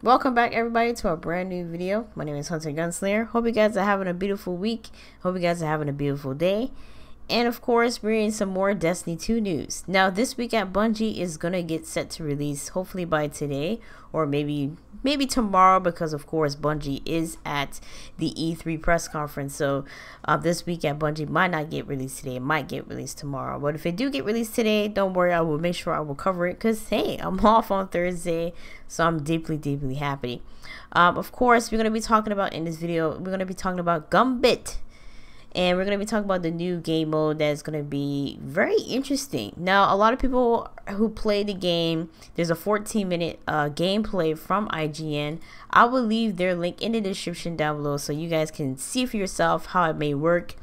Welcome back everybody to a brand new video. My name is Hunter Gunslinger. Hope you guys are having a beautiful week. Hope you guys are having a beautiful day. And of course, we're in some more Destiny 2 news. Now this week at Bungie is gonna get set to release hopefully by today or maybe tomorrow, because of course Bungie is at the E3 press conference. So this week at Bungie might not get released today, it might get released tomorrow. But if it do get released today, don't worry, I will make sure I will cover it, because hey, I'm off on Thursday, so I'm deeply happy. Of course, we're going to be talking about in this video, we're going to be talking about Gambit. And we're going to be talking about the new game mode that's going to be very interesting. Now, a lot of people who play the game, there's a 14-minute gameplay from IGN. I will leave their link in the description down below so you guys can see for yourself how it may work.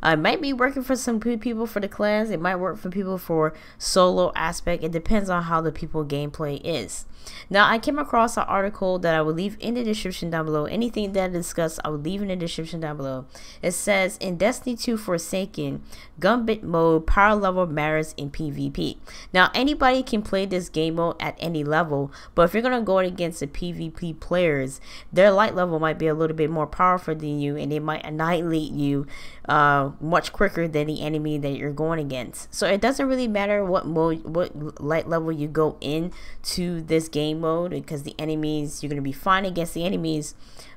It might be working for some people for the clans. It might work for people for solo aspect. It depends on how the people gameplay is. Now, I came across an article that I will leave in the description down below. Anything that I discuss, I will leave in the description down below. It says, in Destiny 2 Forsaken, Gambit mode power level matters in PvP. Now, anybody can play this game mode at any level, but if you're going to go against the PvP players, their light level might be a little bit more powerful than you, and they might annihilate you much quicker than the enemy that you're going against. So it doesn't really matter what light level you go in to this game mode, because the enemies, you're going to be fine against the enemies.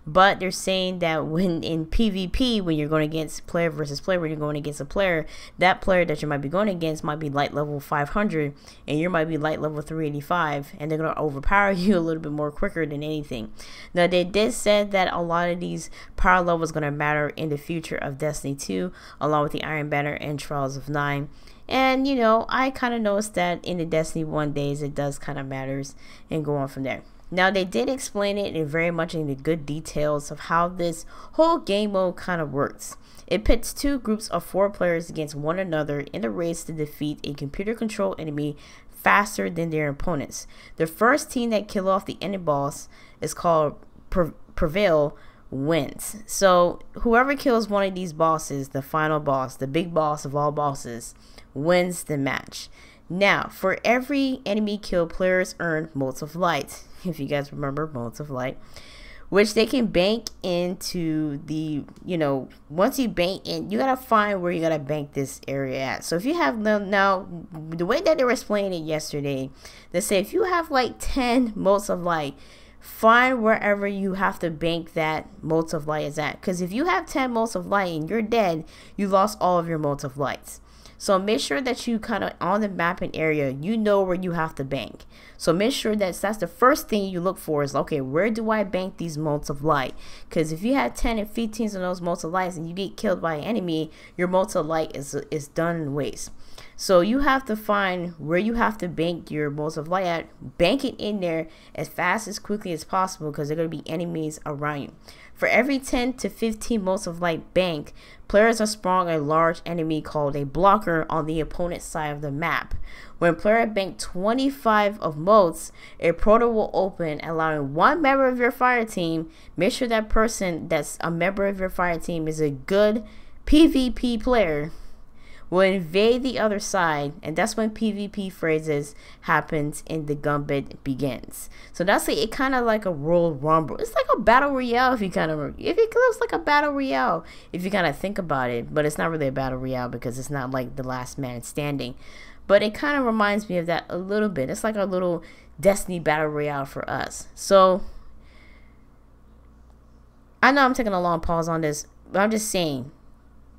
But they're saying that when in PvP, when you're going against player versus player, when you're going against a player, that player that you might be going against might be light level 500 and you might be light level 385, and they're going to overpower you a little bit more quicker than anything. Now, they did say that a lot of these power levels going to matter in the future of Destiny 2, along with the Iron Banner and Trials of 9. And you know, I kind of noticed that in the Destiny 1 days it does kind of matters, and go on from there. Now, they did explain it in very much in the good details of how this whole game mode kind of works. It pits two groups of 4 players against one another in a race to defeat a computer controlled enemy faster than their opponents. The first team that kill off the end boss is called Prevail wins. So whoever kills one of these bosses, the final boss, the big boss of all bosses, wins the match. Now, for every enemy kill, players earn motes of light. If you guys remember motes of light, which they can bank into the, you know, once you bank in, you gotta find where you gotta bank this area at. So if you have now the way that they were explaining it yesterday, they say if you have like 10 motes of light, find wherever you have to bank that motes of light is at. Because if you have 10 motes of light and you're dead, you lost all of your motes of lights. So make sure that you kind of on the mapping area, you know where you have to bank. So make sure that's the first thing you look for is, okay, where do I bank these motes of light? Because if you have 10 and 15 of those motes of lights and you get killed by an enemy, your motes of light is done in waste. So you have to find where you have to bank your motes of light at, bank it in there as fast as quickly as possible, because there are going to be enemies around you. For every 10 to 15 motes of light bank, players are spawned a large enemy called a blocker on the opponent's side of the map. When player bank 25 of motes, a portal will open, allowing one member of your fire team, make sure that person that's a member of your fire team is a good PvP player, will invade the other side, and that's when PvP phrases happens and the Gambit begins. So that's like, it kind of like a World Rumble. It's like a battle royale if it looks like a battle royale if you kind of think about it, but it's not really a battle royale because it's not like the last man standing. But it kind of reminds me of that a little bit. It's like a little Destiny battle royale for us. So I know I'm taking a long pause on this, but I'm just saying,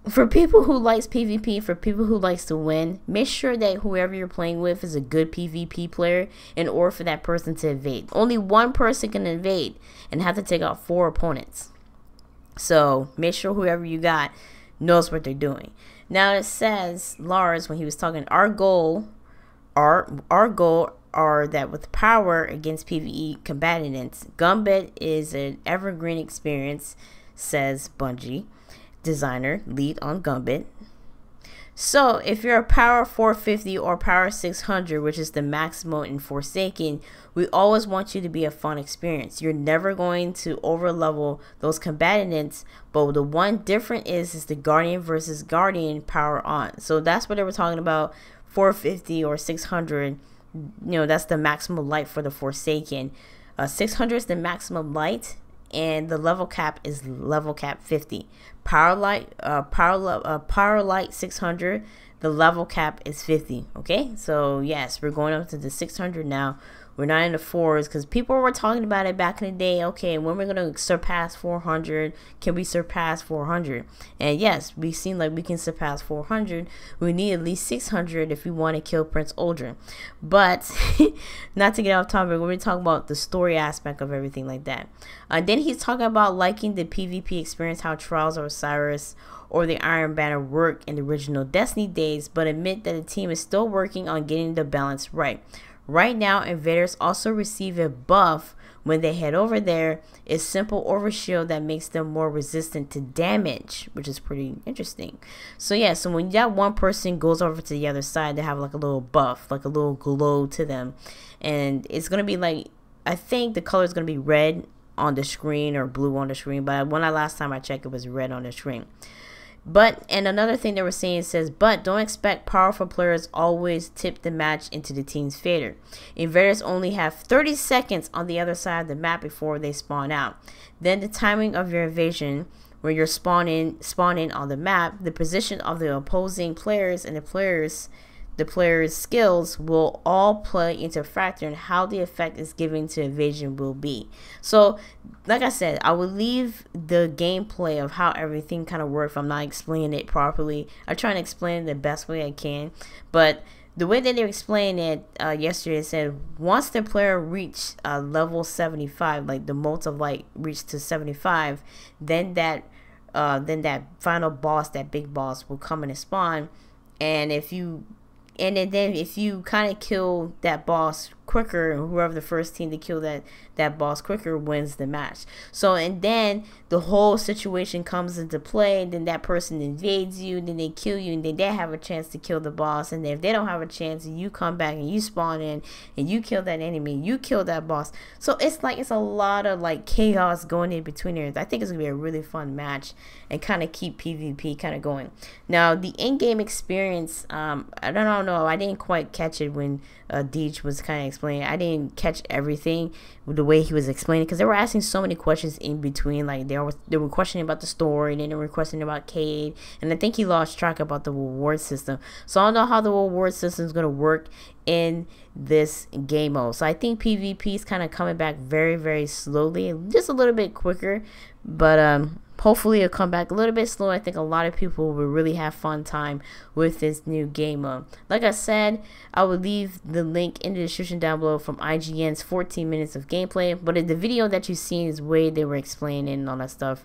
for people who likes PvP, for people who likes to win, make sure that whoever you're playing with is a good PvP player in order for that person to invade. Only one person can invade and have to take out 4 opponents. So make sure whoever you got knows what they're doing. Now it says, Lars, when he was talking, our goal are that with power against PvE combatants, Gambit is an evergreen experience, says Bungie designer lead on Gambit. So if you're a power 450 or power 600, which is the maximum in Forsaken, we always want you to be a fun experience. You're never going to over level those combatants, but the one different is the Guardian versus Guardian power on. So that's what they were talking about, 450 or 600, you know, that's the maximum light for the Forsaken. 600 is the maximum light, and the level cap is level cap 50. Power light 600. The level cap is 50. Okay, so yes, we're going up to the 600 now. We're not in the 4s, because people were talking about it back in the day. Okay, when we're going to surpass 400, can we surpass 400? And yes, we seem like we can surpass 400. We need at least 600 if we want to kill Prince Uldren. But not to get off topic, we're going to talk about the story aspect of everything like that. Then he's talking about liking the PvP experience, how Trials of Osiris or the Iron Banner work in the original Destiny days, but admit that the team is still working on getting the balance right. Right now, invaders also receive a buff when they head over there. It's simple overshield that makes them more resistant to damage, which is pretty interesting. So yeah, so when that one person goes over to the other side, they have like a little buff, like a little glow to them. And it's going to be like, I think the color is going to be red on the screen or blue on the screen. But last time I checked, it was red on the screen. But, and another thing they were saying says, but don't expect powerful players always tip the match into the team's favor. Invaders only have 30 seconds on the other side of the map before they spawn out. Then the timing of your invasion, where you're spawning on the map, the position of the opposing players, and the players' skills will all play into a factor in how the effect is given to invasion will be. So like I said, I will leave the gameplay of how everything kind of works if I'm not explaining it properly. I try to explain it the best way I can, but the way that they explained it yesterday, it said once the player reached level 75, like the motes of light reached to 75, then that final boss, that big boss, will come and spawn. And if you kind of kill that boss quicker, whoever the first team to kill that boss quicker wins the match. So, and then the whole situation comes into play, and then that person invades you, and then they kill you, and then they have a chance to kill the boss. And then if they don't have a chance, you come back and you spawn in and you kill that enemy, you kill that boss. So it's like, it's a lot of like chaos going in between there. I think it's gonna be a really fun match and kind of keep PvP kind of going. Now the in-game experience, I don't know, I didn't quite catch it when Deej was kind of explaining. I didn't catch everything with the way he was explaining, because they were asking so many questions in between. Like they were questioning about the story, and then they were questioning about Cade, and I think he lost track about the reward system. So I don't know how the reward system is going to work in this game mode. So I think PvP is kind of coming back very, very slowly, just a little bit quicker, but hopefully it'll come back a little bit slow. I think a lot of people will really have fun time with this new game mode. Like I said, I will leave the link in the description down below from IGN's 14 minutes of gameplay. But in the video that you've seen is way they were explaining and all that stuff.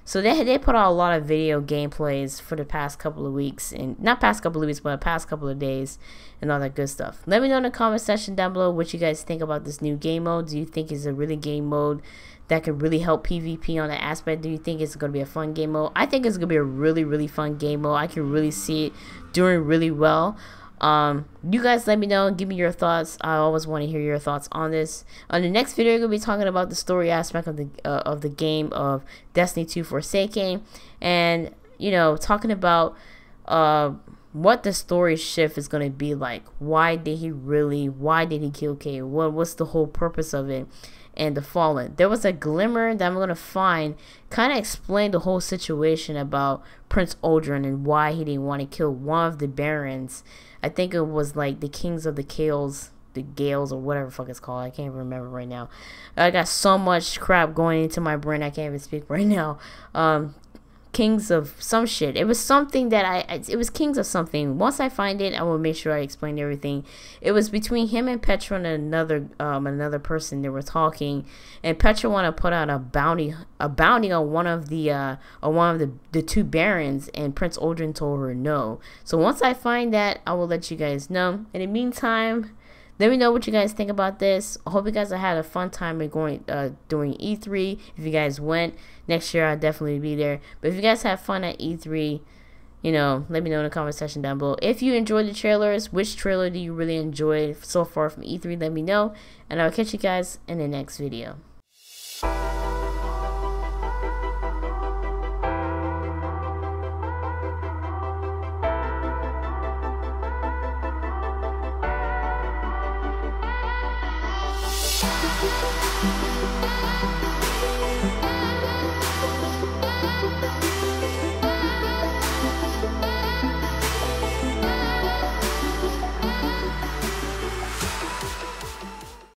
So they put out a lot of video gameplays for the past couple of weeks, and not past couple of weeks, but the past couple of days, and all that good stuff. Let me know in the comment section down below what you guys think about this new game mode. Do you think it's a really game mode that could really help PvP on that aspect? Do you think it's going to be a fun game mode? I think it's going to be a really, really fun game mode. I can really see it doing really well. You guys let me know, give me your thoughts. I always want to hear your thoughts on this. On the next video, we're going to be talking about the story aspect of the game of Destiny 2 Forsaken, and you know, talking about what the story shift is going to be like. Why did he kill Cade? What's the whole purpose of it? And the Fallen. There was a glimmer that I'm going to find, kind of explain the whole situation about Prince Uldren and why he didn't want to kill one of the barons. I think it was like the kings of the Gales, or whatever the fuck it's called. I can't even remember right now. I got so much crap going into my brain, I can't even speak right now. Kings of some shit. It was something that it was kings of something. Once I find it, I will make sure I explain everything. It was between him and Petra and another person. They were talking, and Petra wanted to put out a bounty on one of the two barons, and Prince Uldren told her no. So once I find that, I will let you guys know. In the meantime, let me know what you guys think about this. I hope you guys have had a fun time during E3. If you guys went next year, I'll definitely be there. But if you guys have fun at E3, you know, let me know in the comment section down below. If you enjoyed the trailers, which trailer do you really enjoy so far from E3? Let me know, and I'll catch you guys in the next video.